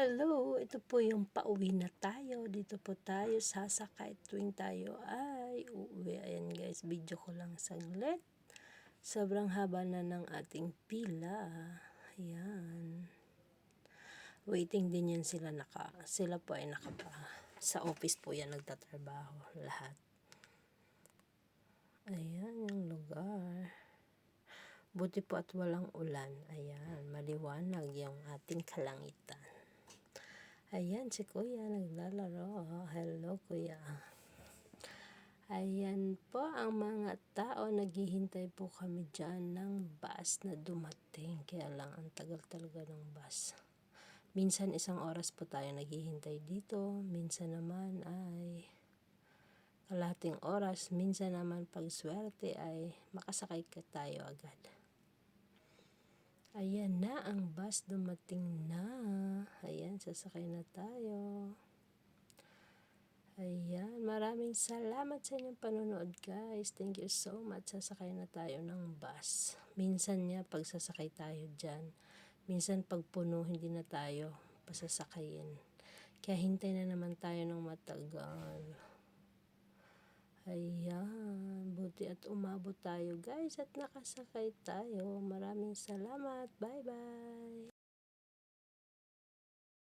Hello, ito po yung pauwi na tayo. Dito po tayo sasakay tuwing tayo ay uuwi. Ayan guys, video ko lang saglit. Sobrang haba na ng ating pila. Ayan. Waiting din yan sila sila po ay sa office po yan nagtatrabaho lahat. Ayan yung lugar. Buti po at walang ulan. Ayan, maliwanag yung ating kalangitan. Ayan si Kuya naglalaro. Hello Kuya. Ayan po ang mga tao. Naghihintay po kami dyan ng bus na dumating. Kaya lang ang tagal talaga ng bus. Minsan 1 oras po tayo naghihintay dito. Minsan naman ay kalahating oras. Minsan naman pag swerte ay makasakay ka tayo agad. Ayan na ang bus, dumating na. Ayan, sasakay na tayo. Ayan, maraming salamat sa inyong panonood guys. Thank you so much. Sasakay na tayo ng bus. Minsan niya pag sasakay tayo dyan. Minsan pag puno hindi na tayo pasasakayin. Kaya hintay na naman tayo ng matagal. Ayan, buti at umabot tayo guys at nakasakay tayo. Maraming salamat. Bye bye.